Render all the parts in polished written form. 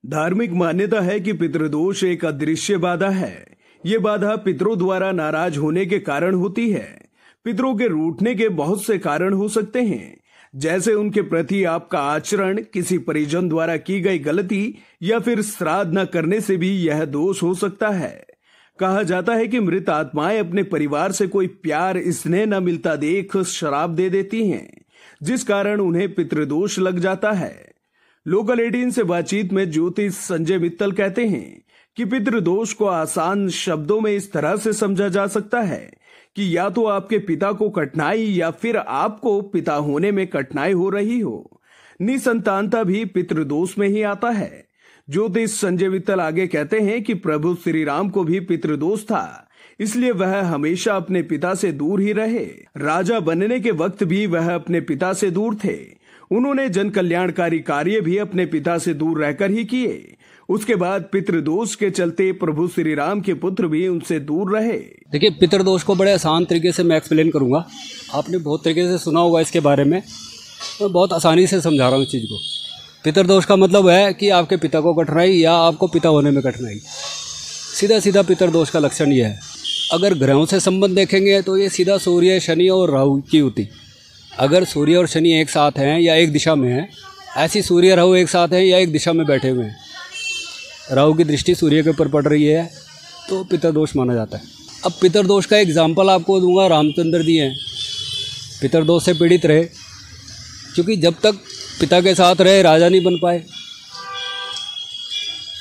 धार्मिक मान्यता है कि पितृदोष एक अदृश्य बाधा है। ये बाधा पितरों द्वारा नाराज होने के कारण होती है। पितरों के रूठने के बहुत से कारण हो सकते हैं, जैसे उनके प्रति आपका आचरण, किसी परिजन द्वारा की गई गलती या फिर श्राद्ध न करने से भी यह दोष हो सकता है। कहा जाता है कि मृत आत्माएं अपने परिवार से कोई प्यार स्नेह न मिलता देख श्राप दे देती हैं, जिस कारण उन्हें पितृदोष लग जाता है। लोकल 18 से बातचीत में ज्योतिष संजय मित्तल कहते हैं कि पितृदोष को आसान शब्दों में इस तरह से समझा जा सकता है कि या तो आपके पिता को कठिनाई या फिर आपको पिता होने में कठिनाई हो रही हो। निसंतानता भी पितृदोष में ही आता है। ज्योतिष संजय मित्तल आगे कहते हैं कि प्रभु श्री राम को भी पितृदोष था, इसलिए वह हमेशा अपने पिता से दूर ही रहे। राजा बनने के वक्त भी वह अपने पिता से दूर थे। उन्होंने जन कल्याणकारी कार्य भी अपने पिता से दूर रहकर ही किए। उसके बाद पितृदोष के चलते प्रभु श्री राम के पुत्र भी उनसे दूर रहे। देखिए, पितृदोष को बड़े आसान तरीके से मैं एक्सप्लेन करूंगा। आपने बहुत तरीके से सुना होगा इसके बारे में, मैं बहुत आसानी से समझा रहा हूँ इस चीज़ को। पितृदोष का मतलब है कि आपके पिता को कठिनाई या आपको पिता होने में कठिनाई। सीधा सीधा पितृदोष का लक्षण यह है। अगर ग्रहों से संबंध देखेंगे तो ये सीधा सूर्य, शनि और राहु की होती। अगर सूर्य और शनि एक साथ हैं या एक दिशा में हैं, ऐसी सूर्य राहु एक साथ हैं या एक दिशा में बैठे हुए हैं, राहु की दृष्टि सूर्य के ऊपर पड़ रही है, तो पितृदोष माना जाता है। अब पितृदोष का एग्जाम्पल आपको दूंगा, रामचंद्र जी हैं, पितृदोष से पीड़ित रहे, क्योंकि जब तक पिता के साथ रहे राजा नहीं बन पाए।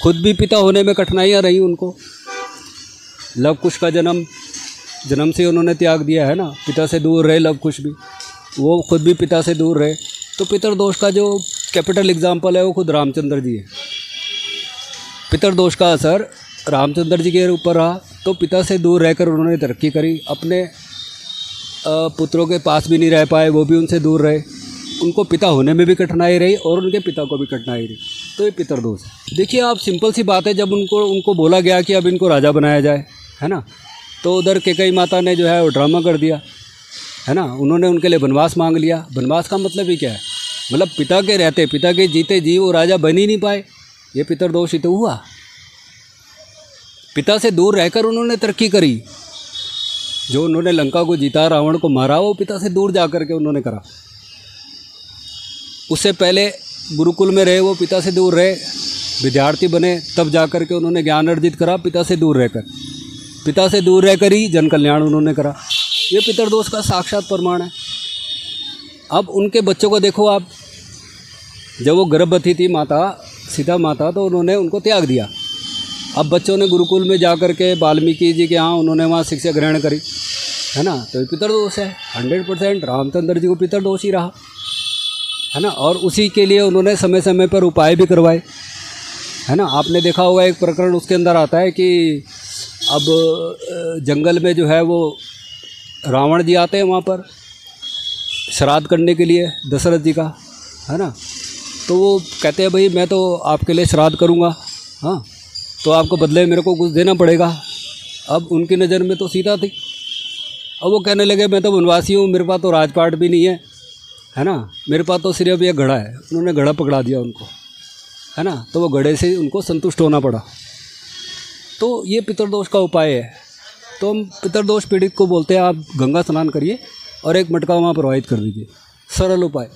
खुद भी पिता होने में कठिनाइयाँ रही उनको। लव कुश का जन्म से उन्होंने त्याग दिया है ना, पिता से दूर रहे लव कुश भी, वो खुद भी पिता से दूर रहे। तो पितृदोष का जो कैपिटल एग्जाम्पल है वो खुद रामचंद्र जी है। पितृदोष का असर रामचंद्र जी के ऊपर रहा, तो पिता से दूर रहकर उन्होंने तरक्की करी। अपने पुत्रों के पास भी नहीं रह पाए, वो भी उनसे दूर रहे। उनको पिता होने में भी कठिनाई रही और उनके पिता को भी कठिनाई रही। तो ये पितृदोष है। देखिए, आप सिंपल सी बात है, जब उनको बोला गया कि अब इनको राजा बनाया जाए, है ना, तो उधर कैकेयी माता ने जो है वो ड्रामा कर दिया, है ना। उन्होंने उनके लिए वनवास मांग लिया। वनवास का मतलब ही क्या है? मतलब पिता के रहते, पिता के जीते जी वो राजा बन ही नहीं पाए। ये पितृदोष ही तो हुआ। पिता से दूर रहकर उन्होंने तरक्की करी। जो उन्होंने लंका को जीता, रावण को मारा, वो पिता से दूर जा कर के उन्होंने करा। उससे पहले गुरुकुल में रहे, वो पिता से दूर रहे, विद्यार्थी बने, तब जा कर के उन्होंने ज्ञान अर्जित करा पिता से दूर रहकर। पिता से दूर रहकर ही जन कल्याण उन्होंने करा। ये पितृदोष का साक्षात प्रमाण है। अब उनके बच्चों को देखो आप, जब वो गर्भवती थी माता, सीता माता, तो उन्होंने उनको त्याग दिया। अब बच्चों ने गुरुकुल में जा कर के वाल्मीकि जी के यहाँ उन्होंने वहाँ शिक्षा ग्रहण करी, है ना। तो ये पितृदोष है 100%। रामचंद्र जी को पितृदोष ही रहा, है ना। और उसी के लिए उन्होंने समय समय पर उपाय भी करवाए, है ना। आपने देखा होगा एक प्रकरण उसके अंदर आता है कि अब जंगल में जो है वो रावण जी आते हैं वहाँ पर श्राद्ध करने के लिए दशरथ जी का, है ना। तो वो कहते हैं भाई मैं तो आपके लिए श्राद्ध करूँगा, हाँ, तो आपको बदले मेरे को कुछ देना पड़ेगा। अब उनकी नज़र में तो सीता थी। अब वो कहने लगे मैं तो वनवासी हूँ, मेरे पास तो राजपाट भी नहीं है ना, मेरे पास तो सिर्फ ये घड़ा है। उन्होंने घड़ा पकड़ा दिया उनको, है ना। तो वो घड़े से उनको संतुष्ट होना पड़ा। तो ये पितृदोष का उपाय है। तो हम पितृदोष पीड़ित को बोलते हैं आप गंगा स्नान करिए और एक मटका वहाँ प्रवाहित कर दीजिए। सरल उपाय।